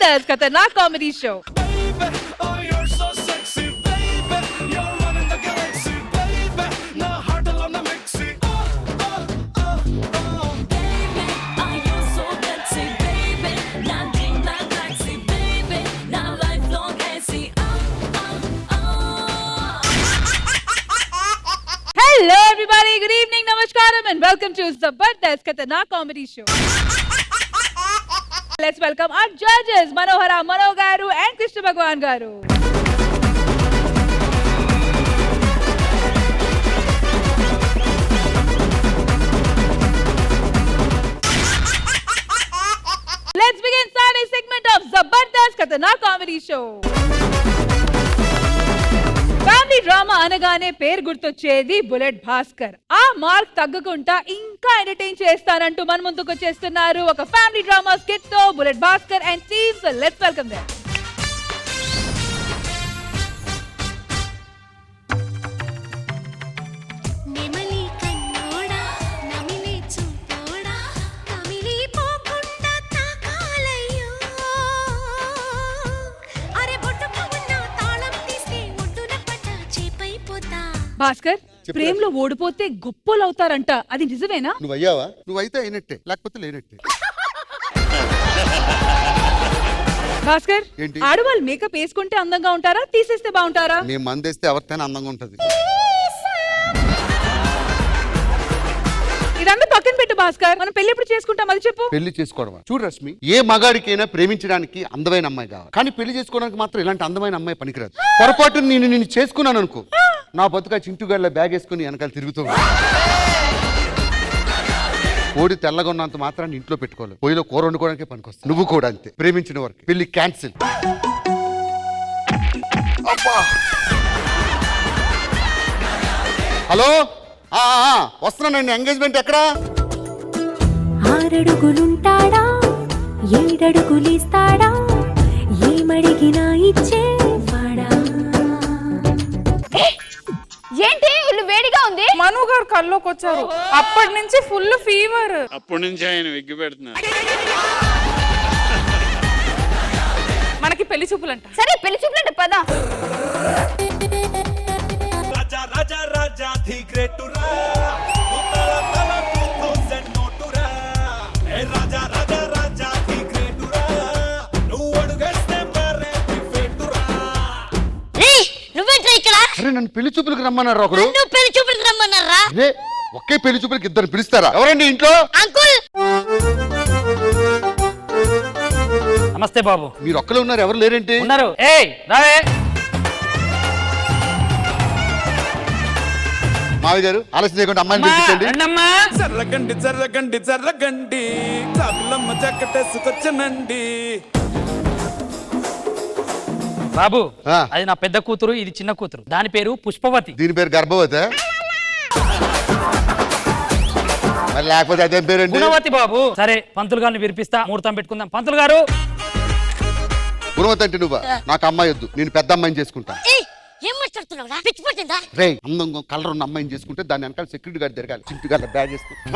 जबरदस्त खतरनाक comedy show. Hello everybody, good evening, namaskaram and welcome to Zabardast Khatarnak Comedy Show. Let's welcome our judges Manohara Mano garu and Krishna Bhagwan garu. Let's begin Sunday segment of Zabardast Khatarnak Comedy Show. Family drama అనగానే పేరు గుర్తొచ్చేది bullet Bhaskar. ఆ mark తగ్గకుండా ఇంకా entertain చేస్తానంటూ మన ముందుకు వచ్చేస్తున్నారు ఒక ఫ్యామిలీ డ్రామా స్కిట్ తో bullet Bhaskar and team. So let's welcome them. Bhaskar, ప్రేమలో ఓడిపోతే గొప్పలు అవుతారంట, అది నిజమేనా? నువ్వు అయ్యావా? నువ్వైతే అయినట్టే, లేకపోతే లేనట్టే. భాస్కర్, ఆడవాళ్ళు మేకప్ వేసుకుంటే అందంగా ఉంటారా, తీసేస్తే బాగుంటారా? నేను మందేస్తే ఎవరికైనా అందంగా ఉంటది. ఇదంతా పక్కన పెట్టు భాస్కర్, మనం పెళ్లి ఎప్పుడు చేసుకుంటాం అది చెప్పు. పెళ్లి చేసుకోవడమా? చూడు రశ్మి, ఏ మగాడికైనా ప్రేమించడానికి అందమైన అమ్మాయి కావాలి, కానీ పెళ్లి చేసుకోవడానికి మాత్రం ఇలాంటి అందమైన అమ్మాయి పనికిరాదు. పొరపాటు నేను చేసుకున్నాను అనుకో, నా బతుక చింటుగాళ్ళ బ్యాగ్ వేసుకుని వెనకాల తిరుగుతూ కోడి తెల్లగా ఉన్నంత మాత్రాన్ని ఇంట్లో పెట్టుకోలేదు, పొయ్యిలో కూర వండుకోవడానికే పనికొస్తుంది. నువ్వు కూడా అంతే, ప్రేమించిన వరకు. పెళ్లి క్యాన్సిల్. హలో, వస్తున్నానండి. ఎంగేజ్మెంట్ ఎక్కడా? 6 అడుగులుంటాడా, 7 అడుగులిస్తాడా, ఏమడిగినా ఇచ్చేవాడా. ఏంటి ఇల్లు వేడిగా ఉంది? మను గారు కల్లోకి వచ్చారు, అప్పటి నుంచి ఫుల్ ఫీవర్. అప్పటి నుంచి ఆయన విగ్గి పెడుతున్నారు. మనకి పెళ్లి చూపులంట. సరే పెళ్లి చూపులంట పద. రాజా రాజా రాజా ది గ్రేటురా, ఉత్తర తల 2000 నోటురా. ఏ రాజా రాజా రాజా ది గ్రేటురా, నువ్వు అడుగేస్తే మరే ఫేటురా. ఏయ్ నువ్వేంట్రా ఇక్కడ? అరే నన్ను పెళ్లి చూపులకు రమ్మన్నారు ఒకరు. నువ్వు పెళ్లి చూపులకు రమ్మన్నారా? అరే ఒకే పెళ్లి చూపులకు ఇద్దరు పిలుస్తారా? ఎవరండి ఇంట్లో? అంకుల్. నమస్తే బాబు. మీరు ఒక్కలే ఉన్నారు, ఎవరు లేరేంటి? ఉన్నారు. ఏయ్ రావే. మావి గారు ఆలస్యం చేయకుండా అమ్మాయిని పిలిపించండి. చర్రగండి చర్రగండి చర్రగండి, చాకులమ్మ చక్కటేసుకొచ్చనండి. బాబు అది నా పెద్ద కూతురు, ఇది చిన్న కూతురు. దాని పేరు పుష్పవతి. దీని పేరు గర్భవతి. మరి లేకపోతే అదేం పేరండి? గుణవతి బాబు. సరే పంతులు గారిని విరిపిస్తా, ముహూర్తం పెట్టుకుందాం. పంతులు గారు. గుణవతి అంటే నువ్వా? నాకు అమ్మాయి వద్దు, నేను పెద్ద అమ్మాయిని చేసుకుంటా. ఏం మాట్లాడుతున్నావురా? పిచ్చి పట్టిందా? రే అందంగా కలర్ ఉన్న అమ్మాయిని చేసుకుంటే దాని వెనకాల సెక్యూరిటీ గార్డ్ తిరగాలి, చింటు గార్డ్ బ్యాగ్ చేసుకుంటా.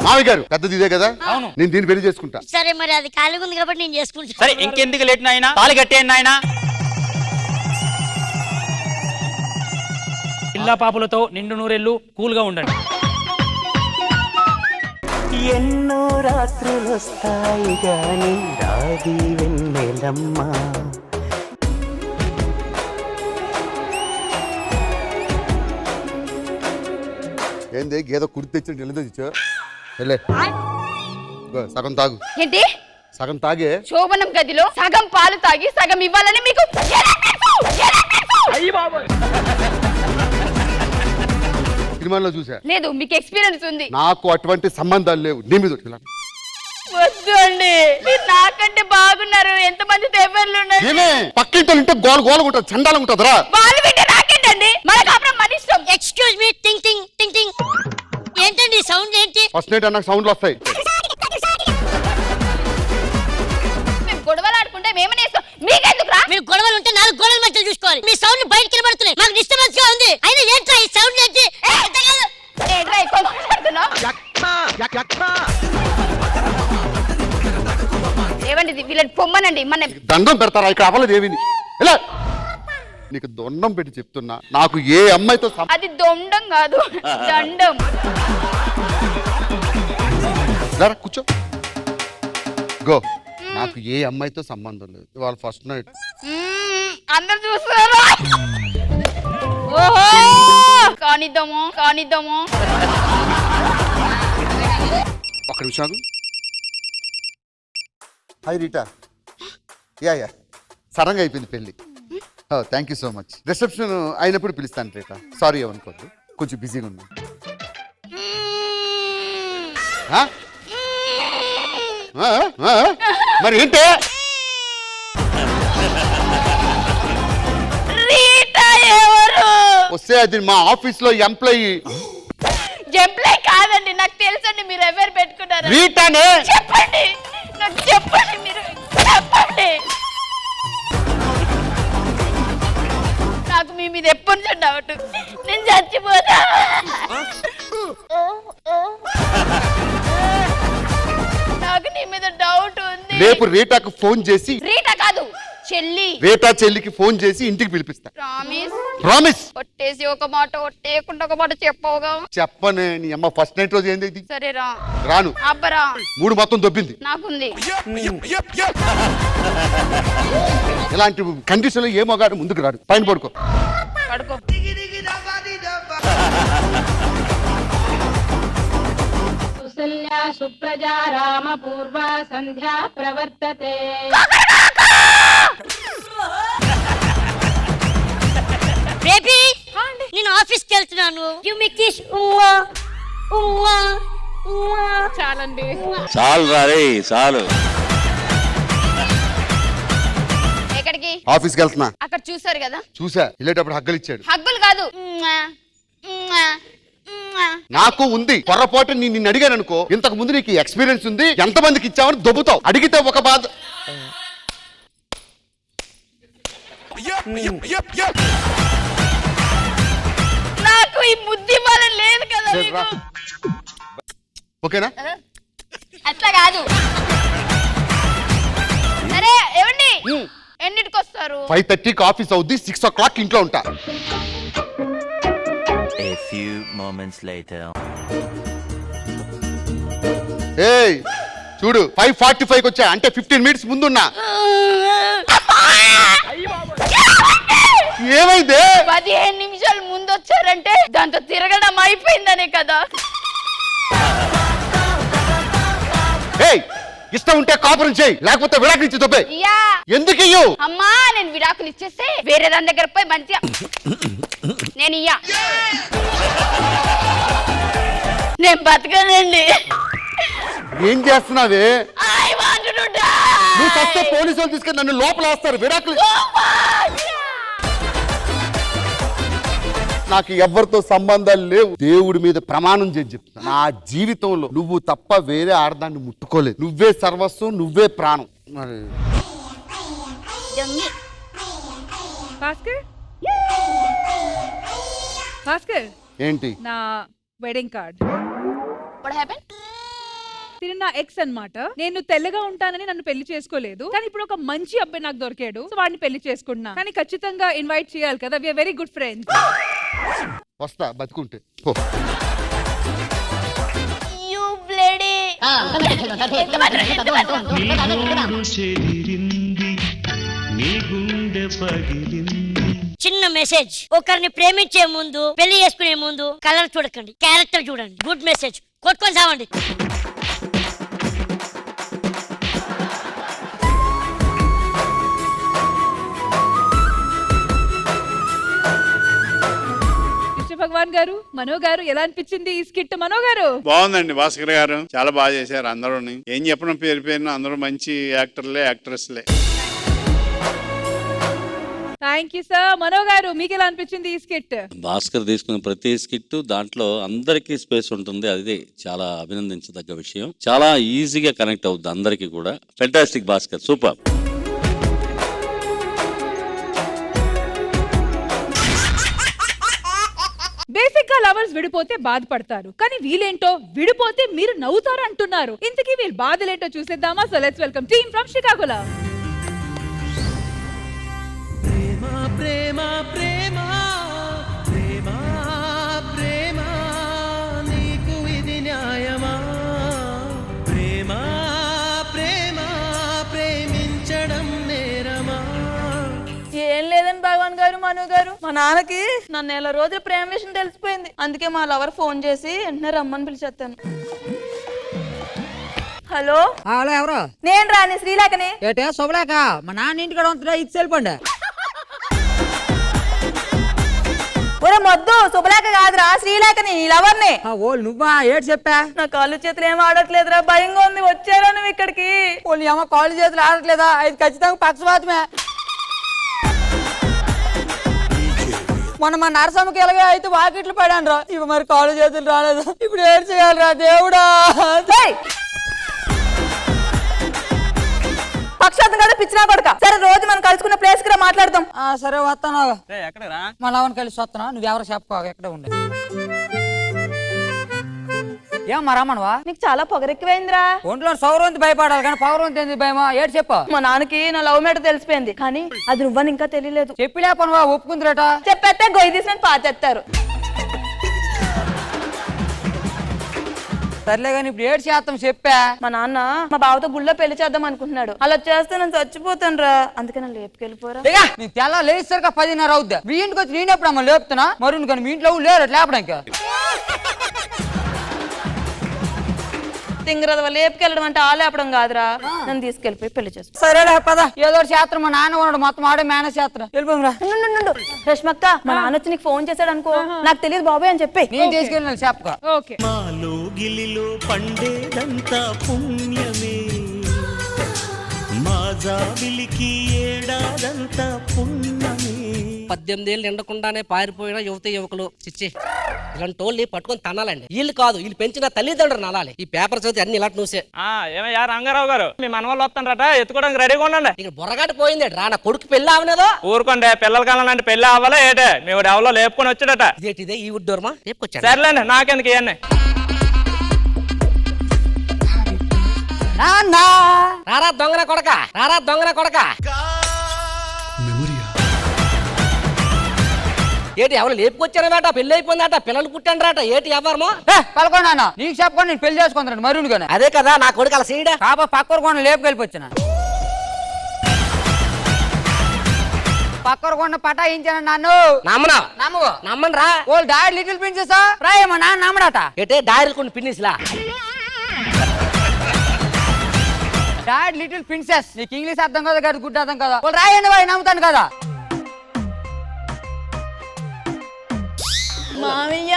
మావి గారు పెద్దది ఇదే కదా? అవును. నేను దీన్ని పెళ్లి చేసుకుంటా. సరే మరి అది ఖాళీగా ఉంది కాబట్టి నేను చేసుకుంటా. సరే ఇంకెందుకు లేట్ నాయనా, తాళి కట్టేయండి నాయనా. పిల్ల పాపులతో నిండు నూరెళ్ళు కూల్ గా ఉండండి. ఎన్నో రాత్రులు వస్తాయి గాని రాగి వెన్నెలమ్మ. ఏంది గేదో కుర్తి తెచ్చి నిలదో తెచ్చా? సగం తాగు. ఏంటి? సగం తాగే. శోభనం గదిలో సగం పాలు తాగి సగం ఇవ్వాలని మీకు సినిమాలో చూసా. లేదు, మీకు ఎక్స్పీరియన్స్ ఉంది. నాకు అటువంటి సంబంధాలు లేవు. నీ మీద వద్దు అండి, మీరు నాకంటే బాగున్నారు. ఎంతమంది తెవ్వర్లు ఉన్నారు. పక్కింటి ఉంటే గోల గోల ఉంటుంది, చండాలం ఉంటుందిరా. వాళ్ళు వింటే నాకేంటండి, మన కాపురం మన ఇష్టం. Excuse me. టింగ్ టింగ్ టింగ్ టింగ్. ఏంటండి సౌండ్ ఏంటి? ఫస్ట్ నైట్ అన్నాక సౌండ్లు వస్తాయి. మేము గొడవలు ఆడుకుంటే మేమనేస్తాం, మీకెందుకురా? మీరు గొడవలు ఉంటే 4 గోడల మధ్య చూసుకోవాలి. మీ సౌండ్ బయటికి వినబడుతున్నాయి, మాకు డిస్టర్బెన్స్ గా ఉంది. అయినా ఏంట్రా ఈ సౌండ్ ఏంటి? ఏంట్రా ఎక్కువ మాట్లాడుతున్నావు? అవునండి మన దండం పెడతారా ఇక్కడ అవ్వలేదు ఏమిని ఎలా నీకు దండం పెట్టి చెప్తున్నా నాకు ఏ అమ్మాయితో అది దొండం కాదు దండం. కూర్చో గో నాకు ఏ అమ్మాయితో సంబంధం లేదు ఇవాళ ఫస్ట్ నైట్ అందరు చూస్తారా? ఓహో కానిద్దాము కానిద్దాము. ఒక్క నిమిషం హాయ్ రీటా యా సడన్గా అయిపోయింది పెళ్ళి thank you so much reception అయినప్పుడు పిలుస్తాను రీటా సారీ ఏమనుకోద్దు కొంచెం బిజీగా ఉన్నా మరి ఏంటి రీటా ఎవరు? వస్తే అది మా ఆఫీస్ లో ఎంప్లాయీ కాదండి నాకు తెలుసండి మీరు ఎవరు పెట్టుకున్నారు. రీటానే చెప్పండి నాకు చెప్పండి మీరు చెప్పండి. నాకు మీ మీద ఎప్పటి నుంచి డౌట్ నేను చచ్చిపోతా. నాకు నీ మీద డౌట్ ఉంది. రేపు రీటాకు ఫోన్ చేసి రీటా కాదు చెల్లి రీటా చెల్లికి ఫోన్ చేసి ఇంటికి పిలిపిస్తా ప్రామిస్ ఒట్టేసి ఒక మాట ఒట్టేయకుండా ఒక మాట చెప్పవుగా. చెప్పనే నీ అమ్మ ఫస్ట్ నైట్ రోజు ఏంది ఇది సరేరా రాను అబ్బరా 3 మొత్తం దొబ్బింది నాకుంది. ఇలాంటి కండిషన్ లో ఏ మగాడు ముందుకు రాడు పైన పడుకో పడుకో. సుప్రజా రామ పూర్వ సంధ్యా ప్రవర్తతే. బేబీ నేను ఆఫీస్కి వెళ్తున్నాను. యు మీ కిస్ చాలండి. చాలు రారే చాలు. ఎక్కడికి? ఆఫీస్కి వెళ్తున్నా. అక్కడ చూసారు కదా చూసా వెళ్ళేటప్పుడు హగ్గలు ఇచ్చాడు. హగ్గులు కాదు నాకు ఉంది పొరపాటు నిన్ను అడిగాను అనుకో ఇంతకు ముందు నీకు ఎక్స్పీరియన్స్ ఉంది ఎంతమందికి ఇచ్చావని దొబ్బుతావు అడిగితే ఒక బాధ. నాకు ఈ బుద్ధి వల్ల లేదు కదా మీకు. ఓకేనా అట్లా కాదు. సరే ఏమండి ఎన్నిటికి వస్తారు? 5:30కి ఆఫీస్ అవుద్ది 6 o'clock ఇంట్లో ఉంటా. A few moments later. ఏయ్ చూడు 5:45కి వచ్చా అంటే 15 minutes ముందున్నా. ఏమైంది? 15 నిమిషాలు ముందు వచ్చారంటే దాంతో తిరగడం అయిపోయిందనే కదా. ఏయ్ ఇష్టం ఉంటే కాపురం చేయి లేకపోతే విడాకులు ఇచ్చి తప్పే. ఎందుకు ఇయ్యు? అమ్మా నేను విడాకులు ఇచ్చేస్తే వేరే దాని దగ్గర పోయి మంచిగా నేను ఇయ్యా నేను బతకనండి. ఏం చేస్తున్నావే? I want to die. నువ్వు ఫస్ట్ పోలీసు వాళ్ళు తీసుకొని నన్ను లోపల వేస్తారు విడాకులు. నాకు ఎవరితో సంబంధాలు లేవు దేవుడి మీద ప్రమాణం చేసి చెప్తున్నా నా జీవితంలో నువ్వు తప్ప వేరే ఆడదాన్ని ముట్టుకోలేదు. నువ్వే సర్వస్వం నువ్వే ప్రాణం. మరి భాస్కర్ భాస్కర్ ఏంటి? నా వెడ్డింగ్ కార్డ్. What happened? తిను నా ఎక్స్ అన్నమాట. నేను తెల్లగా ఉంటానని నన్ను పెళ్లి చేసుకోలేదు కానీ ఇప్పుడు ఒక మంచి అబ్బాయి నాకు దొరికాడు సో వాడిని పెళ్లి చేసుకున్నా. కానీ ఖచ్చితంగా ఇన్వైట్ చేయాలి కదా. We are very good friends. వస్తా బతుకుంటే పో. You bloody. చిన్న మెసేజ్, ఒకరిని ప్రేమించే ముందు పెళ్లి చేసుకునే ముందు కలర్ చూడకండి, క్యారెక్టర్ చూడండి. Good message. కొట్టుకొని సావండి. భగవాన్ గారు, మనో గారు ఎలా అనిపించింది ఈ స్కిట్? మనో గారు బాగుందండి. భాస్కర్ గారు చాలా బాగా చేశారు. అందరూ ఏం చెప్పడం పేరు అందరూ మంచి యాక్టర్లే యాక్ట్రెస్లే. Thank you sir. Mano garu మీకు ఎలా అనిపించింది ఈ స్కిట్? భాస్కర్ తీసుకున్న ప్రతి స్కిట్ దాంట్లో అందరికీ స్పేస్ ఉంటుంది. అది చాలా అభినందించదగ్గ విషయం. చాలా ఈజీగా కనెక్ట్ అవుతుంది అందరికీ కూడా. Fantastic Bhaskar, super. బేసిక్ గా లవర్స్ విడిపోతే బాధపడతారు కానీ వీళ్ళేంటో విడిపోతే మీరు నవ్వుతారు అంటున్నారు. ఇంతకీ వీళ్ళ బాధలేంటో చూసేద్దామా? So let's welcome team from Srikakulam. ప్రేమ ప్రేమ ప్రేమ ప్రేమ నీకు ఇది న్యాయమా ప్రేమ ప్రేమ ప్రేమించడం నేరమా ఏం లేదండి భగవాన్ గారు, మను గారు, మా నాన్నకి నా నెల రోజుల ప్రేమ విషయం తెలిసిపోయింది. అందుకే మా లవర్ ఫోన్ చేసి వెంటనే రమ్మని పిలిచేస్తాను. హలో హలో ఎవరు? నేను రాని శ్రీలేఖని. ఏటే శుభలేక మా నాన్న ఇంటికాడ ఉంటుందా ఇది వెళ్ళిపోండి. ఒరే మొద్దు, శుభలేఖ కాదురా శ్రీలేఖని, లవర్ని. ఓ నువ్వా? ఏడు చెప్పా? నా కాళ్ళు చేతులు ఏం ఆడట్లేదురా, భయంగా ఉంది. వచ్చారా నువ్వు ఇక్కడికి? ఓ నీ అమ్మ కాళ్ళు చేతులు ఆడట్లేదా? ఇది ఖచ్చితంగా పక్షపాతమే. మొన్న మా నరసమ్మకి ఎలాగే అయితే వాకిట్లు పడాను రా, ఇవి మరి కాళ్ళు చేతులు రాలేదు. ఇప్పుడు ఏడు చేయాలిరా దేవుడా? పక్షాతం కదా పిచ్చినా కొడక. సరే రోజు మనం కలుసుకున్న ప్లేస్ కి మాట్లాడదాం. సరే వస్తాను. ఎక్కడరా? మా లవన్ కలిసి వస్తున్నా, నువ్వెవరో చెప్పు. ఎక్కడ ఉండే ఏం మా రమ్మనవా? నీకు చాలా పొగరెక్కిపోయిందిరా. ఒంట్లో సౌరవంతి భయపడాలి కానీ పౌరవంతి ఎందుకు భయమా? ఏడు చెప్పు. మా నాన్నకి నా లవ్ మ్యాటర్ తెలిసిపోయింది, కానీ అది నువ్వని ఇంకా తెలియలేదు. చెప్పి లేపనువా? ఒప్పుకుందిరేట. చెప్పేస్తే గొయ్యి తీసిన పాతేస్తారు. సర్లే కానీ ఇప్పుడు ఏడు చేస్తాం చెప్పా. మా నాన్న మా బావతో గుళ్ళో పెళ్లి చేద్దాం అనుకుంటున్నాడు. అలా చేస్తే నేను చచ్చిపోతాను రా, అందుకే నన్ను లేపుకెళ్ళిపోరా. నీకు తెల్ల లేసరిగా 10:30 అవుద్దా? మీ ఇంటికి వచ్చి నేను ఎప్పుడు అమ్మ లేపుతున్నా? మరి కానీ మీ ఇంట్లో లేరు లేపడానికి. తింగరదవ లేపుకెళ్ళడం అంటే ఆ లేపడం కాదురా, నన్ను తీసుకెళ్ళిపోయి పెళ్లి చేస్తా. సరేలే పద. ఏదో చేస్తాం. మా నాన్న ఉన్నాడు, మొత్తం ఆడే మేనేజ్ చేస్తాను. వెళ్ళిపోరా. రష్మక్క, మా నాన్న వచ్చి నీకు ఫోన్ చేశాడు అనుకో, నాకు తెలియదు బాబాయ్ అని చెప్పి. నేను తీసుకెళ్ళిన చెప్పక. ఓకే. మాలో గిలిలో పండేదంతా పుణ్యమే మా జాబిలికి ఏడాదంతా పుణ్యమే 18 ఏళ్ళు నిండకుండానే పారిపోయిన యువత యువకులు చిచ్చి ఇలాంటి వాళ్ళని పట్టుకొని తనాలండి. వీళ్ళు కాదు, వీళ్ళు పెంచిన తల్లిదండ్రులు నలాలి. ఈ పేపర్ చదివి అన్ని ఇలాంటి న్యూసే. ఏమయ్యా రంగారావు గారు, మీ మనవాళ్ళు వస్తానరట, ఎత్తుకోవడానికి రెడీగా ఉండండి. ఇక బుర్రగట్ట పోయింది రా, నా కొడుకు పెళ్లి అవనేదో. ఊరుకోండి, పిల్లల కాలం అంటే పెళ్లి అవ్వాలా ఏటే? మేము ఎవరో లేపుకొని వచ్చాడట. ఇదేంటిదే ఈ ఉడ్డోర్మా రేపుకొచ్చాడు. సర్లేండి, నాకెందుకు ఇవన్నీ. రారా దొంగన కొడక, రారా దొంగన కొడక. ఏటి ఎవరు లేపుకొచ్చారట? పెళ్లి అయిపోయిందట, పిల్లలు పుట్టాను రాట. ఏటి ఎవరమో పలకొండా నీకు చెప్పుకొని నేను పెళ్లి చేసుకుంటాను మరుని కానీ. అదే కదా నా కొడుకు అలా చేయడా. కాబా పక్కరు కొండ లేపుకెళ్ళిపోచ్చిన. పక్కరు కొండ పటాయించాను నన్ను. నమ్మనా? నమ్ము. నమ్మను రా. వాళ్ళు డాడీ లిటిల్ ప్రిన్సెస్ రాయమ్మా నాన్న నమ్మడట. ఏటే డైరీలు కొన్ని పిన్నిస్లా. Dad little princess. నీకు ఇంగ్లీష్ అర్థం కదా, గది గుడ్ అర్థం కదా. వాళ్ళు రాయండి వాయి నమ్ముతాను కదా. మామయ్య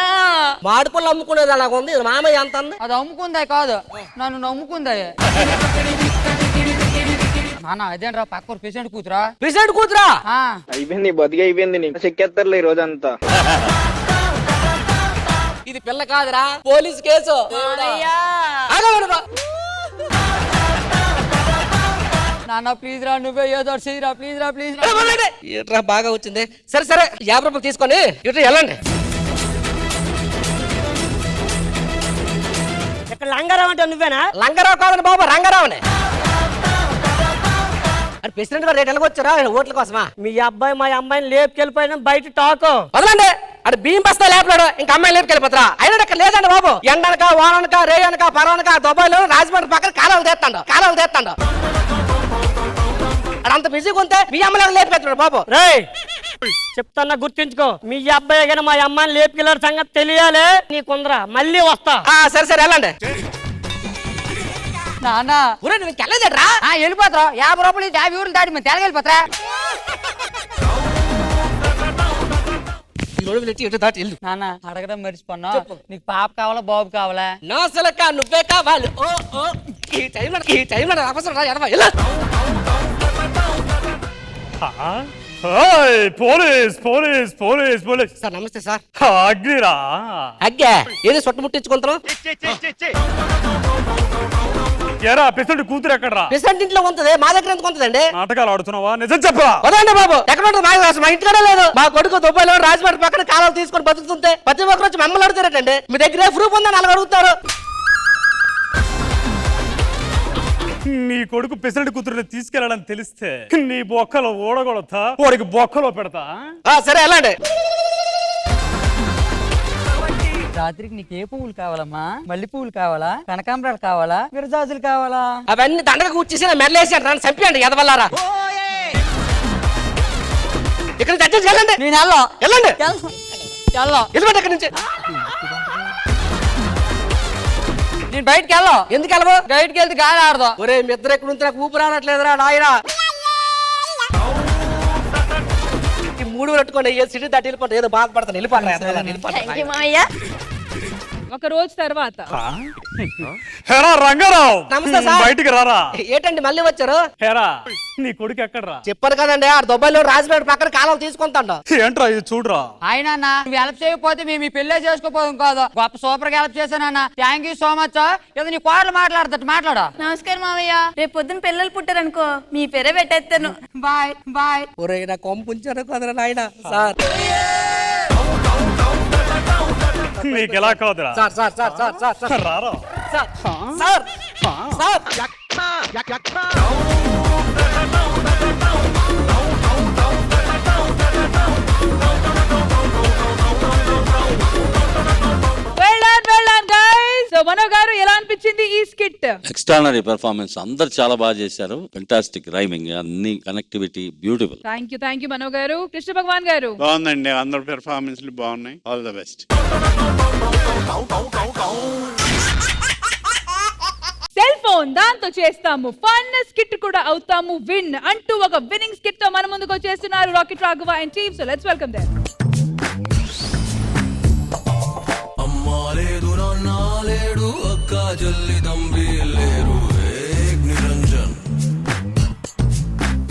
మాడిపళ్ళు అమ్ముకునేది అలాగ ఉంది. మామయ్య అంత అది అమ్ముకుందా కాదు, నన్ను నమ్ముకుందా. నాన్న అదేంట్రా పక్కన పేషెంట్ కూతురా? పేషెంట్ కూతురా? అయిపోయింది బతికి అయిపోయింది. నీకు చెక్కేస్తారులే ఈ రోజంతా. ఇది పిల్ల కాదురా, పోలీస్ కేసు. నాన్న ప్లీజ్ రా, నువ్వే ఏదో చేయరా ప్లీజ్ రా, ప్లీజ్ రా. ఏట్రా బాగా వచ్చింది. సరే సరే 50 రూపాయలు తీసుకొని ఇటు వెళ్ళండి. ఇక్కడ లంగారావు అంటే నువ్వేనా? లంగారావు కాదని బాబు, రంగారావునే. అది ప్రెసిడెంట్ గారు రేటు ఎలాగొచ్చారా ఓట్ల కోసమా? మీ అబ్బాయి మా అమ్మాయిని లేపుకెళ్ళిపోయినా బయట టాక్ వదలండి. అటు బియ్యం బస్తా లేపలేడు, ఇంకా అమ్మాయి లేపుకెళ్ళిపోతారా? అయినా ఇక్కడ లేదండి బాబు. ఎండనక వాననక రేయనక పరవనక దుబాయ్లో రాజమండ్రి పక్కన కాలువలు తీస్తాడు. అంత బిజీగా ఉంటే మీ అమ్మాయి లేపుకెళ్తాడు బాబు. రే చెప్తాన్నా గుర్తించుకో, మీ అబ్బాయి కానీ మా అమ్మాయిని లేపుకెళ్ళారు సంగతి తెలియాలి. నీకుందరా మళ్ళీ వస్తా. సరే సరే వెళ్ళండి. నాన్న నువ్వు వెళ్ళలేదరా? వెళ్ళిపోతారా? 50 రూపాయలు 50 ఊర్లు దాటి మేము తెలగెళ్ళిపోతారా? నాన్న అడగడం మర్చిపోన్నా, నీకు పాప కావాలా బాబు కావాలా? నా అసలక నువ్వే కావాలి. ఈ టైంలో అవసరం రా. Police police police police sir నమస్తే సార్. అగ్గిరా అగ్గే ఏదో సొట్టు ముట్టించుకుంటున్నావు? ఎరా పెసెంట్ కూతురు ఎక్కడరా? పెసెంట్ ఇంట్లో ఉంటుంది, మా దగ్గర ఎందుకు ఉంటుందండి? నాటకాలు ఆడుతున్నావా? నిజం చెప్పరా? వదండి బాబు, ఎక్కడ ఉంటుంది? మా ఇంటికాడే లేదు. మా కొడుకు దుబాయ్లో రాజమండ్రి పక్కన కాలాలు తీసుకొని బతుకుతుంటే ప్రతి ఒక్కరు వచ్చి మమ్మల్ని అడుగుతారటండి. మీ దగ్గర ప్రూఫ్ ఉందని అలాగ అడుగుతారు. నీ కొడుకు పెసరటి కూతురుని తీసుకెళ్ళాలని తెలిస్తే నీ బొక్కలో ఓడగొడతా వాడికి బొక్కలో పెడతా. సరే వెళ్ళండి. రాత్రికి నీకు ఏ పువ్వులు కావాలమ్మా? మల్లె పువ్వులు కావాలా, కనకాంబరాలు కావాలా, విరజాజులు కావాలా? అవన్నీ దండగా కూర్చేసి మెడలేసాడు, నన్ను చంపేయండి ఎదవల్లారా. ఇక్కడ తెచ్చేసి వెళ్ళండి. నేను వెళ్ళండి. వెళ్ళమంటే ఇక్కడ నుంచి. నేను బయటకి వెళ్ళాం. ఎందుకు వెళ్ళవు? బయటకి వెళ్తే గాలి ఆడదాం. ఒరే మీ ఇద్దరు ఎక్కడ ఉంటే నాకు ఊపిరి రావట్లేదురా నాయనా. ఈ 3 పెట్టుకోండి, ఏ సిటీ దాటి వెళ్ళిపోతా, ఏదో బాధపడతాను. వెళ్ళిపోతాను. ఒక రోజు తర్వాత హేరా రంగారావు, నమస్తే సార్. బయటికి రారా. ఏంటండి మళ్ళీ వచ్చారు? హేరా నీ కొడుకు ఎక్కడరా? చెప్పారు కదండి, ఆ దుబాయ్లో రాజపేట పక్కన కాలం తీసుకుంటాడు. ఏంట్రా ఇది చూడరా. ఆయన నువ్వు హెల్ప్ చేయకపోతే మేము ఈ పెళ్ళే చేసుకోపోదాం కాదు. గొప్ప సూపర్ గా హెల్ప్ చేశానన్న. Thank you so much. ఏదో నీ కోడలు మాట్లాడా. నమస్కారం మామయ్య. రేపు పొద్దున పిల్లలు పుట్టారనుకో మీ పేరే పెట్టేస్తాను. Bye bye. ఒరే నా కొంపుంచారు కదరా నాయన. సార్ నీకు ఎలా కాదురా. Sir sir sir sir sir sir రారా. Sir sir sir. So Mano garu ఎలా అనిపించింది ఈ స్కిట్? ఎక్స్ట్రానరీ పెర్ఫార్మెన్స్, అందరు చాలా బాగా చేశారు. ఫెంటాస్టిక్ రైమింగ్, అన్ని కనెక్టివిటీ బ్యూటిఫుల్. థ్యాంక్ యూ మనో గారు. కృష్ణ భగవాన్ గారు? బాగుందండి, అందరు పెర్ఫార్మెన్స్లు బాగున్నాయి. All the best. Cell phone దాంతో చేస్తాము ఫన్, స్కిట్ కూడా అవుతాము విన్ అంటూ ఒక విన్నింగ్ స్కిట్ తో మన ముందుకు వచ్చేస్తున్నారు rocket Raghava and team. So let's welcome them.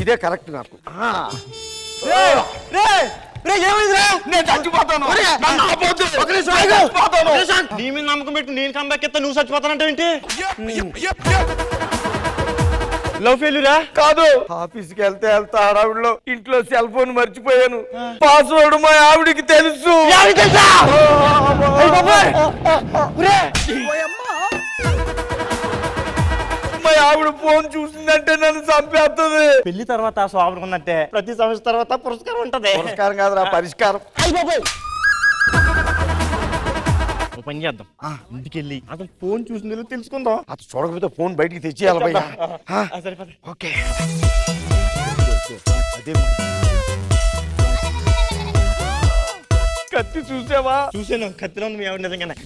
ఇదే కరెక్ట్ నాకు. నీ మీద నమ్మకం పెట్టి నేను కంబ్యాక్ ఎత్తా, నువ్వు చచ్చిపోతానంటే ఏంటి? లవ్ ఫెయిల్యూరా? కాదు, ఆఫీస్కి వెళ్తే హడావిడిలో ఇంట్లో సెల్ ఫోన్ మర్చిపోయాను. పాస్వర్డ్ మా ఆవిడికి తెలుసు. మా ఆవిడ ఫోన్ చూసిందంటే నన్ను చంపేస్తుంది. పెళ్లి తర్వాత స్వాభం ఉందంటే ప్రతి సంవత్సరం తర్వాత పురస్కారం ఉంటది. పురస్కారం కాదురా, పరిష్కారం. పని చేద్దాం, ఇంటికెళ్ళి అతను ఫోన్ చూసిందో తెలుసుకుందాం. అది చూడకపోతే ఫోన్ బయటికి తెచ్చేయాలి భయ్యా. సరిపోతే ఓకే. అదే కత్తి చూసావా? చూసాను, కత్తిలో ఉంది మీ ఆవిడ నిజంగానే.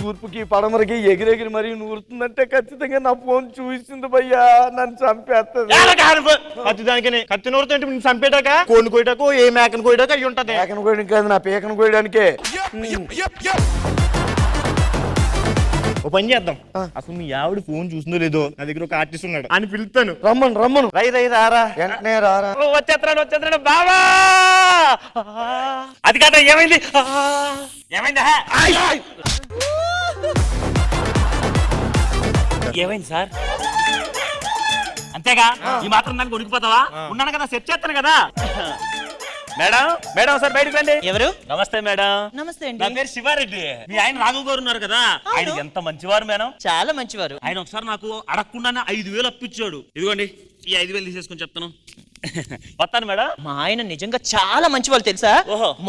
తూర్పుకి పడమరకి ఎగిరెగిరి మరీ నూరుతుందంటే ఖచ్చితంగా నా ఫోన్ చూసింది భయ్యా, నన్ను చంపేస్తుంది. కత్తి దానికని, కత్తి నూరుతో నేను చంపేటాక కోడిని కోయటాకు ఏ మేకను కోయటాక అయ్యి ఉంటది. మేకను కోయడానికి కాదు, నా పేకను కోయడానికే. ఓ పని చేద్దాం, అసలు మీ ఆవిడ ఫోన్ చూసిందో లేదో, నా దగ్గర ఒక ఆర్టిస్ట్ ఉన్నాడు అని పిలుస్తాను. రమ్మను. రై రారా, వెంటనే రారా. వచ్చేస్తున్నాడు బాబా. అది కాదా, ఏమైంది? ఏమైంది సార్? అంతేగా, ఈ మాత్రం దానికి ఉడికిపోతావా? ఉన్నాను కదా, సెట్ చేస్తాను కదా. మేడం సార్ బయటకు రండి. ఎవరు? నమస్తే మేడం. నమస్తే అండి. నా పేరు శివారెడ్డి. మీ ఆయన రాఘవ్ గారు ఉన్నారు కదా, ఆయన ఎంత మంచివారు మేడం. చాలా మంచివారు. ఆయన ఒకసారి నాకు అడగకుండానే 5,000 అప్పించాడు. ఇదిగోండి, ఈ 5,000 తీసేసుకొని చెప్తాను. వస్తాను మేడం. మా ఆయన నిజంగా చాలా మంచి వాళ్ళు తెలుసా.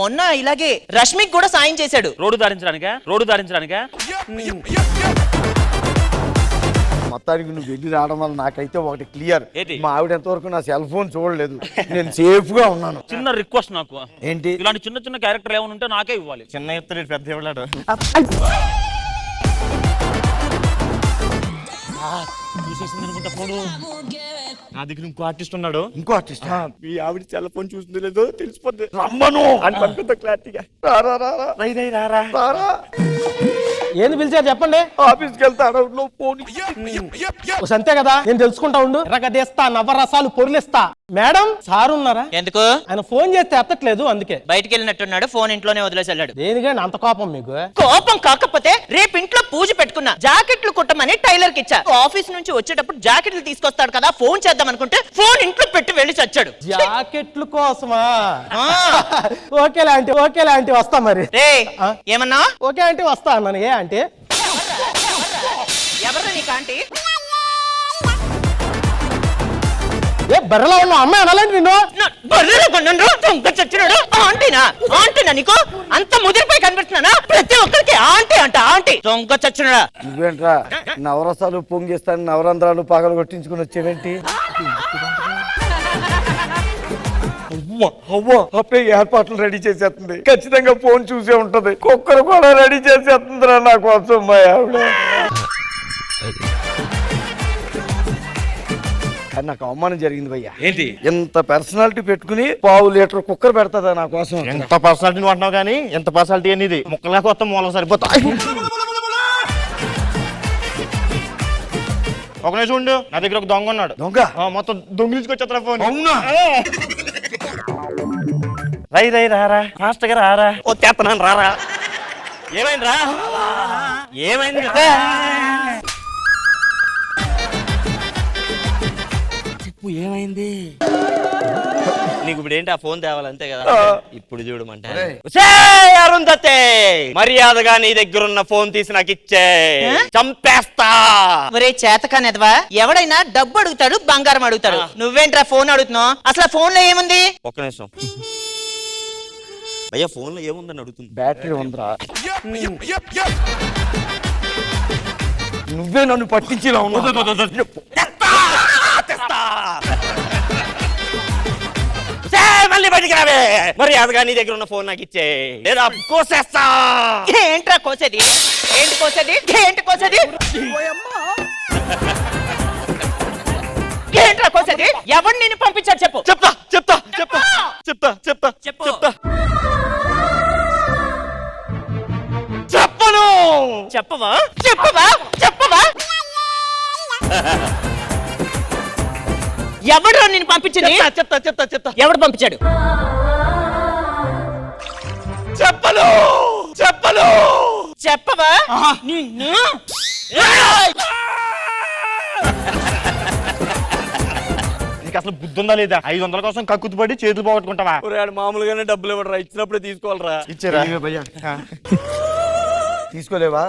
మొన్న ఇలాగే రష్మికి కూడా సాయం చేశాడు. రోడ్డు దారించడానికా? మొత్తానికి నువ్వు వెళ్ళి రావడం వల్ల నాకైతే ఒకటి క్లియర్. ఏంటి? మా ఆవిడ ఎంతవరకు నా సెల్ ఫోన్ చూడలేదు, నేను సేఫ్ గా ఉన్నాను. చిన్న రిక్వెస్ట్ నాకు. ఏంటి? ఇలాంటి చిన్న క్యారెక్టర్ ఏమైనా ఉంటే నాకే ఇవ్వాలి. చిన్న ఎత్తలేడు, పెద్ద ఇవ్వలేడు. చూసేసింది అనుకుంటా ఫోను. నా దగ్గర ఇంకో ఆర్టిస్ట్ ఉన్నాడు. ఇంకో ఆర్టిస్ట్? మీ ఆవిడ సెల్ ఫోన్ చూసిందో లేదో తెలిసిపోద్ది. రమ్మను అని పంపిస్తా క్లారిటీగా. రారా. ఏంది పిలిచారు చెప్పండి. ఆఫీస్కి వెళ్తా అడవుల్లో ఫోన్. అంతే కదా, నేను తెలుసుకుంటా ఉండు. రగదేస్తా, నవరసాలు పొరిలిస్తా. మేడం సార్ ఉన్నారా? ఎందుకు? ఆయన ఫోన్ చేస్తే ఎత్తట్లేదు, అందుకే. బయటికి వెళ్ళినట్టున్నాడు, ఫోన్ ఇంట్లోనే వదిలేసి వెళ్ళాడు. దేనికండి అంత కోపం మీకు? కోపం కాకపోతే రేపు ఇంట్లో పూజ పెట్టుకున్నా, జాకెట్లు కుట్టమని టైలర్ కి ఇచ్చా. ఆఫీస్ నుంచి వచ్చేటప్పుడు జాకెట్లు తీసుకొస్తాడు కదా, ఫోన్ చేద్దాం అనుకుంటే ఫోన్ ఇంట్లో పెట్టి వెళ్ళి చచ్చాడు. జాకెట్లు కోసమా? ఓకేలా ఆంటీ వస్తా మరి. ఏమన్నా? ఓకే ఆంటీ వస్తా అన్నాను. ఏ ఆంటీ? నీకు ఆంటీ ఏ బర్రెలా ఉన్న అమ్మాయి అనాలండి నిన్ను బర్రెలు కొన్నాడు చచ్చినాడు ఆంటీనా ఆంటీనా నీకు అంత ముదిరిపోయి కనిపిస్తున్నానా ప్రతి ఒక్కరికి ఆంటీ అంట ఆంటీ దొంగ చచ్చినాడా నువ్వేంట్రా నవరసాలు పొంగిస్తాను నవరంధ్రాలు పగలు కొట్టించుకుని వచ్చేవేంటి అవ్వ అప్పుడే ఏర్పాట్లు రెడీ చేసేస్తుంది ఖచ్చితంగా ఫోన్ చూసే ఉంటది కుక్కర్ కూడా రెడీ చేసేస్తుందిరా నా కోసం మా ఆవిడ కానీ నాకు అవమానం జరిగింది భయ్యా ఏంటి ఎంత పర్సనాలిటీ పెట్టుకుని పావు లీటర్ కుక్కర్ పెడతాదా నా కోసం ఎంత పర్సనాలిటీ అంటున్నావు కానీ ఎంత పర్సనాలిటీ అనేది ముక్కలే కొత్త మూలం సరిపోతా ఒక నిమిషం ఉండు నా దగ్గర ఒక దొంగ ఉన్నాడు దొంగ మొత్తం దొంగిలించుకొచ్చేస్తా ఫోన్ అవునా రై రై రారా ఫాస్ట్ గా రారా వచ్చేస్తున్నాను రారా ఏమైంది రా ఏమైంది చెప్పు ఏమైంది నీకు ఇప్పుడు ఏంటి ఆ ఫోన్ తేవాలంతే కదా ఇప్పుడు చూడమంటే అరుంధతే మర్యాదగా నీ దగ్గర ఉన్న ఫోన్ తీసి నాకు ఇచ్చే చంపేస్తా ఒరే చేతకానేదవా ఎవడైనా డబ్బు అడుగుతాడు బంగారం అడుగుతాడు నువ్వేంట్రా ఫోన్ అడుగుతున్నావు అసలు ఫోన్ లో ఏముంది ఒక్క నిమిషం అయ్యా ఫోన్ లో ఏముందని అడుగుతుంది బ్యాటరీ ఉందిరా నువ్వే నన్ను పట్టించేలా ఉన్నావు మళ్ళీ బయటికి రావే మర్యాదగా నీ దగ్గర ఉన్న ఫోన్ నాకు ఇచ్చే లేదా కోసేస్తా ఏంట్రా కోసేది ఏంటి కోసేది ఏంటి కోసేది ఏంట్రా కోసేది ఎవరు నిన్ను పంపించాడు చెప్పు చెప్తా చెప్తా చెప్తా చెప్తా చెప్తా చెప్తా చెప్పను చెప్పవా చెప్పవా చెప్పవా ఎవడు నిన్ను పంపించింది చెప్తా చెప్తా చెప్తా ఎవడు పంపించాడు చెప్పను చెప్పను చెప్పవా నిన్ను నీకు అసలు బుద్ధి ఉందా లేదా 500 కోసం కక్కుతుపడి చేతులు పోగొట్టుకుంటావా మామూలుగానే డబ్బులు ఇవ్వడరా ఇచ్చినప్పుడే తీసుకోవాలరా ఇచ్చారా భయ్యా తీసుకోలేవా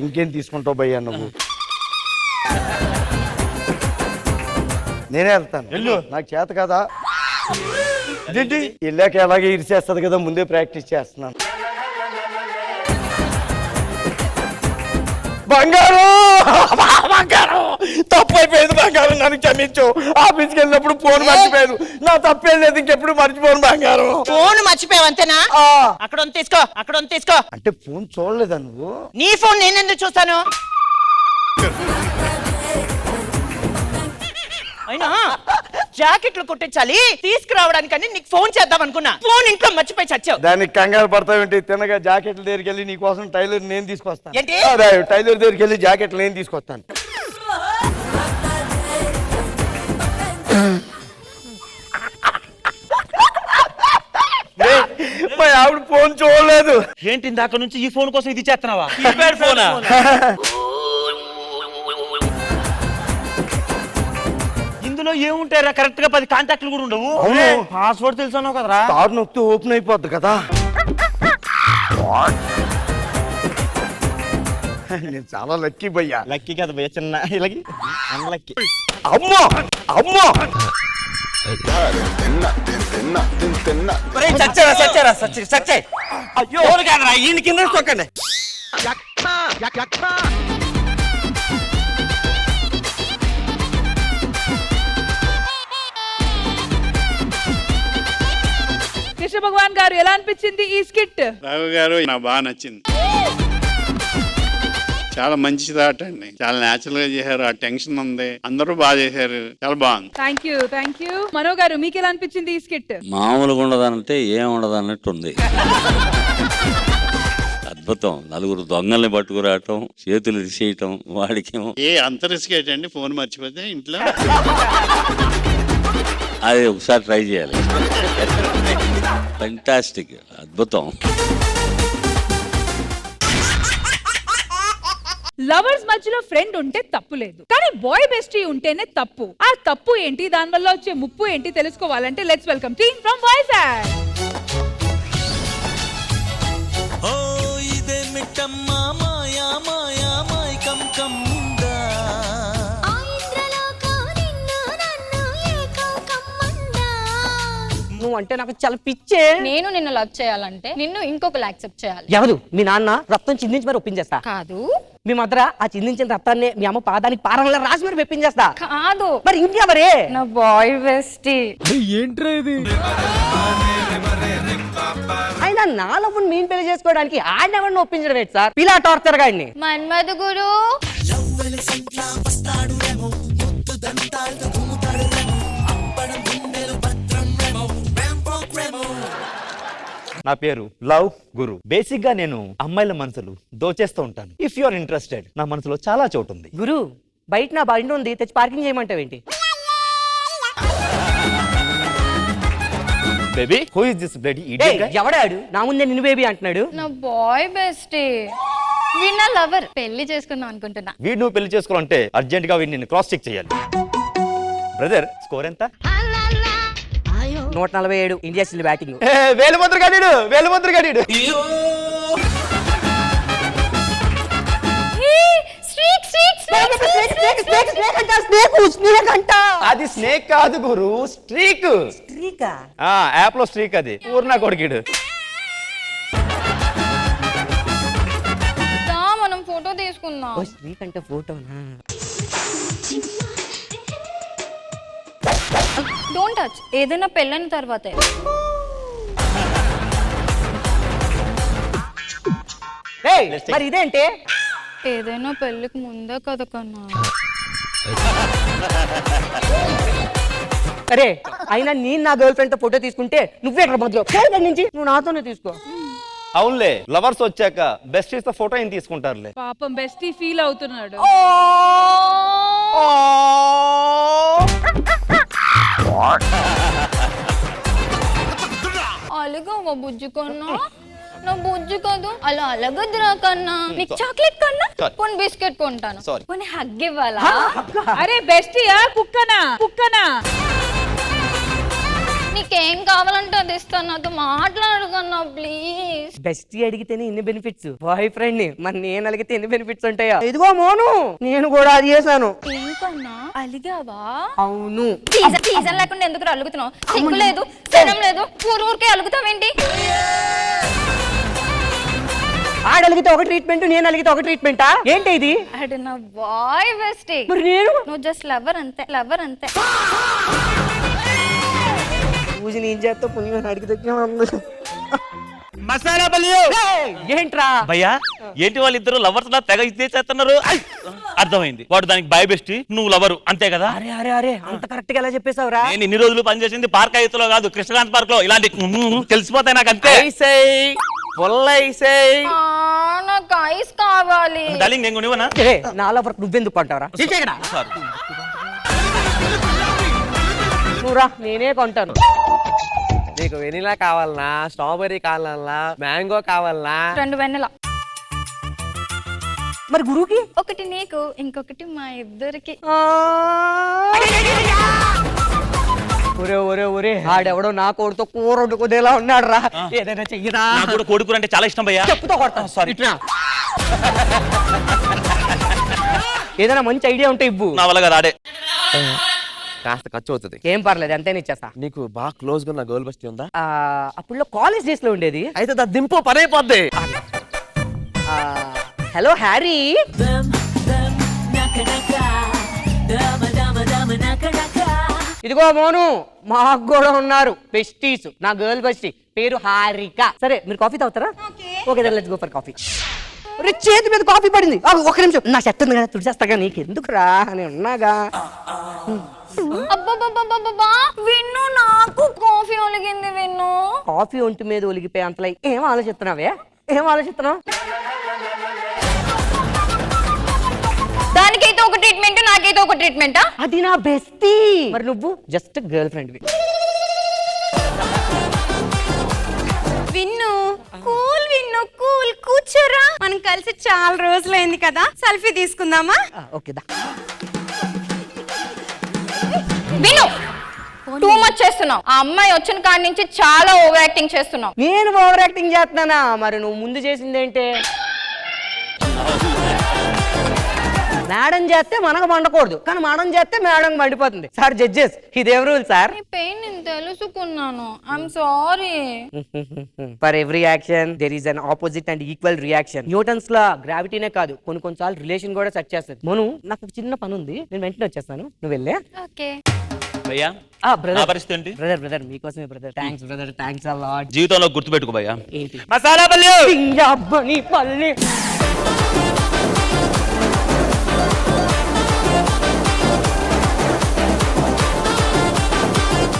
ఇంకేం తీసుకుంటావు భయ్యా నువ్వు నేనే వెళ్తాను వెళ్ళు. నాకు చేత కదా ఇదేంటి వెళ్ళాక ఎలాగే ఇరిసేస్తుంది కదా ముందే ప్రాక్టీస్ చేస్తున్నాను బంగారు బంగారు తప్పు అయిపోయింది బంగారు నన్ను క్షమించు ఆఫీస్కి వెళ్ళినప్పుడు ఫోన్ మర్చిపోయాను నా తప్పేం లేదు ఇంకెప్పుడు మర్చిపోను బంగారు ఫోన్ మర్చిపోయావు అంతేనా అక్కడ ఉంది తీసుకో అక్కడ ఉంది తీసుకో అంటే ఫోన్ చూడలేదా నువ్వు నీ ఫోన్ నేనెందుకు చూస్తాను అయినా జాకెట్లు కుట్టించాలి తీసుకురావడానికని నీకు ఫోన్ చేద్దాం అనుకున్నా ఫోన్ ఇంట్లో మర్చిపోయి చచ్చావు దానికి కంగారు పడతావేంటి తినగా జాకెట్ల దగ్గరికి వెళ్ళి నీ కోసం టైలర్ నేను తీసుకొస్తాను ఏంటి? టైలర్ దగ్గరికి వెళ్ళి జాకెట్లు నేను తీసుకొస్తాను మా ఆవిడ ఫోన్ చూడలేదు ఏంటి ఇందాక నుంచి ఈ ఫోన్ కోసం ఇది చేస్తున్నావా కీప్యాడ్ ఫోనా ఇందులో ఏముంటారా కరెక్ట్ గా 10 కాంటాక్ట్లు కూడా ఉండవు అవును. పాస్వర్డ్ తెలుసాను కదరా తాడు నొక్కితే ఓపెన్ అయిపోద్ది కదా నేను చాలా లక్కీ భయ్యా లక్కీ కదా భయ్య చిన్న ఇలాగి అన్లక్కీ అమ్మో అమ్మో చచ్చారా చచ్చారా చచ్చే అయ్యో కాదరా ఈయన కింద తొక్కండి కృష్ణ భగవాన్ గారు ఎలా అనిపించింది ఈ స్కిట్? రాఘవ గారు నాకు బాగా నచ్చింది. చాలా మంచి థాట్ అండి. చాలా న్యాచురల్ గా చేశారు. ఆ టెన్షన్ ఉంది, అందరూ బాగా చేశారు. చాలా బాగుంది. థ్యాంక్ యూ మనో గారు, మీకు ఎలా అనిపించింది ఈ స్కిట్? మామూలుగా ఉండదనంటే ఏం ఉండదు అన్నట్టు ఉంది. అద్భుతం. నలుగురు దొంగల్ని పట్టుకురావటం, చేతులు తీసేయటం, వాడికి అంత రిస్క్ ఏంటండి ఫోన్ మర్చిపోతే ఇంట్లో? అది ఒకసారి ట్రై చేయాలి. ఫెంటాస్టిక్, అద్భుతం. లవర్స్ మధ్యలో ఫ్రెండ్ ఉంటే తప్పు లేదు, కానీ బాయ్ బెస్టీ ఉంటేనే తప్పు. ఆ తప్పు ఏంటి, దాని వల్ల వచ్చే ముప్పు ఏంటి తెలుసుకోవాలంటే let's welcome team from boys ad. ఓ ఇదే మిట్టమ్మ మాయా మాయా మాయకం కమ్ నువ్వు అంటే నాకు చాలా పిచ్చే. నేను నిన్ను లవ్ చేయాలంటే నిన్ను ఇంకొకరు యాక్సెప్ట్ చేయాలి. ఎవరు? మీ నాన్న రక్తం చిందించి మరి ఒప్పించేస్తా. కాదు. మీ మద్ర ఆ చిందించిన రక్తాన్ని మీ అమ్మ పాదానికి పారంలో రాసి మరి మెప్పించేస్తా. కాదు. మరి ఇంకెవరే? నా బాయ్ బెస్టీ. ఏంట్రా ఇది? అయినా నా లవ్వుని నేను పెళ్లి చేసుకోవడానికి ఆడెవరిని ఒప్పించడం ఏంటి సార్? పిలా టార్చర్ గాడిని. మన్మధు గురు. నా పేరు లవ్ గురు. బేసిక్ గా నేను అమ్మాయిల మనసులు దోచేస్తూ ఉంటాను. ఇఫ్ యు ఆర్ ఇంట్రెస్టెడ్, నా మనసులో చాలా చోటు ఉంది. గురు, బయట నా బండి ఉంది, తెచ్చి పార్కింగ్ చేయమంటావేంటి? Baby, who is this bloody idiot guy? ఎవడాడు నా ముందే నిన్ను బేబీ అంటున్నాడు? నా బాయ్ బెస్టీ. వీడు నా లవర్. పెళ్లి చేసుకుందాం అనుకుంటున్నా. వీడు నువ్వు పెళ్లి చేసుకోవాలంటే అర్జెంట్ గా వీడిని క్రాస్ చెక్ చేయాలి. బ్రదర్, స్కోర్ ఎంత? 147 ఇండియా స్టిల్ బ్యాటింగ్. వేలుముద్ర గడిడు, వేలుముద్ర గడిడు. అది స్నేక్ కాదు గురు, స్ట్రీక్. స్ట్రీకా? యాప్ లో స్ట్రీక్ అది. పూర్ణ కొడుకిడు. మనం ఫోటో తీసుకుందాం. స్ట్రీక్ అంటే ఫోటోనా? Don't touch. ఏదైనా పెళ్ళైన తర్వాతే. మరి ఇదేంటే? ఏదైనా పెళ్ళికి ముందే కదా కన్నా. అరే, అయినా నేను నా గర్ల్ ఫ్రెండ్ తో ఫోటో తీసుకుంటే నువ్వే ఇక్కడ మధ్యలో నుంచి నువ్వు నాతోనే తీసుకో. అవునులే, లవర్స్ వచ్చాక బెస్టీస్ తో ఫోటో ఏం తీసుకుంటారులే. పాపం బెస్టీ ఫీల్ అవుతున్నాడు. అలగవా బుజ్జి కన్నా? నా బుజ్జి కాదు, అలా అలగద్దురా కన్నా. నీకు చాక్లెట్ కన్నా కొన్ని బిస్కెట్ కొంటాను. కొన్ని హగ్ ఇవ్వాలా? అరే బెస్టీయా కుక్కనా? కుక్కనా? నీకేం కావాలంటే అది ఇస్తాను. నాతో మాట్లాడు కన్నా ప్లీజ్. బెస్టీ అడిగితేనే ఇన్ని బెనిఫిట్స్, బాయ్ ఫ్రెండ్ ని మరి నేను అడిగితే ఎన్ని బెనిఫిట్స్ ఉంటాయా? ఇదిగో మోను, నేను కూడా అది చేశాను. ఏం కన్నా అలిగావా? అవును. సీజన్ లేకుండా ఎందుకు అలుగుతున్నావు? సిగ్గు లేదు, శరం లేదు, ఊరికే అలుగుతావేంటి? ఆడలిగితే ఒక ట్రీట్మెంట్, నేను అలిగితే ఒక ట్రీట్మెంటా? ఏంటి ఇది? అడు నా బాయ్ బెస్టీ. మరి నేను? నువ్వు జస్ట్ లవర్ అంతే, లవర్ అంతే. పూజ నేను చేస్తా, పుణ్యం అడిగితే మసాలా బలియో. ఏంట్రా భయ్యా, ఏంటి వాళ్ళిద్దరు లవర్స్ లా తెగ ఇచ్చేస్తున్నారు? అర్థమైంది, వాడు దానికి బాయ్ బెస్ట్, నువ్వు లవరు, అంతే కదా? అరే అరే అరే, అంత కరెక్ట్ గా ఎలా చెప్పేశావురా? నేను ఇన్ని రోజులు పనిచేసింది పార్క్ ఐతులో కాదు, కృష్ణకాంత్ పార్క్ లో. ఇలాంటి తెలిసిపోతాయి నాకు, అంతే. నాకు ఐస్ కావాలి. డార్లింగ్, నేను కొనివ్వనా? నాలో వరకు నువ్వెందుకు అంటావరా? నువ్వురా, నేనే కొంటాను. నీకు వెనిలా కావాలనా, స్ట్రాబెర్రీ కావాలనా, మ్యాంగో కావాలనా? 2 వెన్నెల. మరి గురువుకి? ఒకటి నీకు, ఇంకొకటి మా ఇద్దరికి. ఒరే ఒరే ఒరే, ఆడెవడో నా కోడితో కూర వండుకునేలా ఉన్నాడు రా. ఏదైనా చెయ్యరా. నాకు కూడా కోడికూర అంటే చాలా ఇష్టం భయ్యా. చెప్పుతో కొడతా. సారీ. ఏదైనా మంచి ఐడియా ఉంటే ఇవ్వు. నా వల్ల కదా, ఆడే. కాస్త ఖర్చు అవుతుంది. ఏం పర్లేదు, అంతేనే ఇచ్చేస్తా. నీకు బాగా క్లోజ్ గా ఉన్న గర్ల్ బెస్టీ ఉందా? అప్పుడు కాలేజ్ డేస్ లో ఉండేది. అయితే దా దింపు, పని అయిపోద్ది. Hello Harry. ఇదిగో మోను, మాకు కూడా ఉన్నారు బెస్టీస్. నా గర్ల్ బెస్టీ పేరు హారిక. సరే, మీరు కాఫీ తాగుతారా? Okay, let's go for coffee. చేతి మీద కాఫీ పడింది. ఒక నిమిషం, నా చెత్త ఉంది కదా, తుడిచేస్తాగా. నీకు ఎందుకురా అని ఉన్నాగా. అబ్బబ్బబ్బబ్బబ్బా, విన్ను, నాకు కాఫీ ఒలిగింది. విన్ను, కాఫీ ఒంటి మీద ఒలిగిపోయి అంతలా ఏం ఆలోచిస్తున్నావే? ఏం ఆలోచిస్తున్నావు? దానికైతే ఒక ట్రీట్మెంట్, నాకైతే ఒక ట్రీట్మెంటా? అది నా బెస్టీ. మరి నువ్వు జస్ట్ గర్ల్ ఫ్రెండ్. విన్ను, కూల్ విన్ను, కూల్. కూర్చోరా, మనం కలిసి చాలా రోజులైంది కదా, సెల్ఫీ తీసుకుందామా? ఓకే దా. విన్ను, టూ మచ్ చేస్తున్నావు. ఆ అమ్మాయి వచ్చిన కాడి నుంచి చాలా ఓవర్ యాక్టింగ్ చేస్తున్నావు. నేను ఓవర్ యాక్టింగ్ చేస్తున్నానా? మరి నువ్వు ముందు చేసిందేంటే? మేడం చేస్తే మనకు మండకూడదు, కానీ మనం చేస్తే మేడం మండిపోతుంది. సార్ జడ్జెస్, ఇదేం రూల్ సార్? పెయిన్ నేను తెలుసుకున్నాను. I'm sorry. For every action there is an opposite and equal reaction. Newton's law గ్రావిటీనే కాదు, కొన్నిసార్లు రిలేషన్ కూడా సెట్ చేస్తుంది. మను, నాకు ఒక చిన్న పని ఉంది, నేను వెంటనే వచ్చేస్తాను, నువ్వు వెళ్ళే. ఓకే భయ్యా బ్రదర్ పరిస్థితి ఏంటి? బ్రదర్ మీకోసమే brother. Thanks brother, thanks a lot. జీవితంలో గుర్తుపెట్టుకో భయ్యా, ఏంటి? మసాలా పల్లి అబ్బని పల్లి.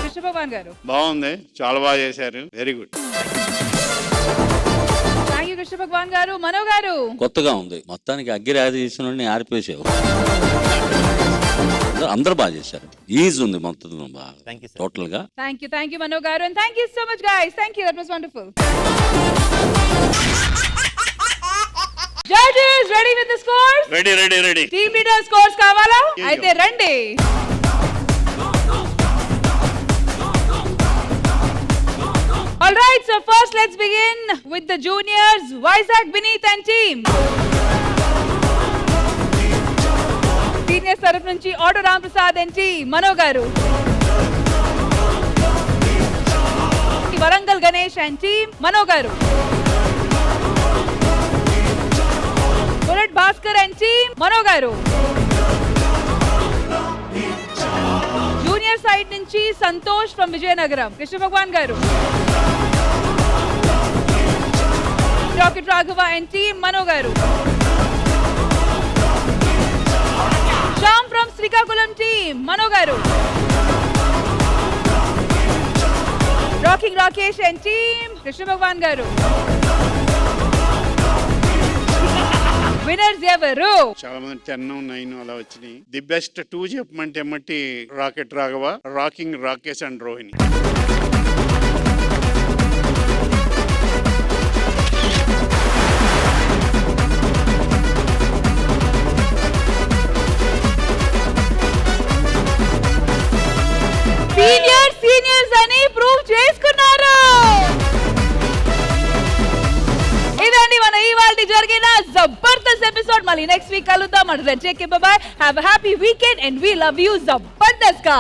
కృష్ణ భగవాన్ గారు బాగుంది, చాలా బాగా చేశారు, very good. Thank you Krishna Bhagavan garu. Mano గారు కొత్తగా ఉంది, మొత్తానికి అగ్గిరి ఆది చేసిన ఆరిపేసావు. అందరూ బాగా చేశారు, ఈజ్ ఉంది మొత్తం టోటల్ గా. థ్యాంక్ యూ మనో గారు, and thank you so much guys. Thank you, that was wonderful. Judges ready with the scores? Ready. Team leader scores కావాలా? అయితే రండి. All right, so first let's begin with the juniors, Vizag, Vineet and team. Seniors taraf nunchi Auto Ram Prasad and team, Mano garu. Varangal Ganesh and team, Mano garu. Bullet Bhaskar and team, Mano garu. Junior side nunchi Santosh from Vijayanagaram, Krishna Bhagwan garu. Rocket Raghava and team, Mano garu. Shyam from Srikakulam team, Mano garu. Rocking Rakesh and team, Krishna Bhagwan garu. Winners evaru? చాలా మంది 10, 9 అలా వచ్చినాయి. The best 2 చెప్పమంటే మట్టి rocket Raghava, rocking Rakesh and Rohini. Seniors అని prove చేసుకున్నారు. ఇదండి మన ఇవాల్టి జరిగిన జబర్దస్త్ ఎపిసోడ్. మళ్ళీ నెక్స్ట్ వీక్ కలుద్దాం. అంటే take care, bye bye, have a happy weekend and we love you Jabardasth గా.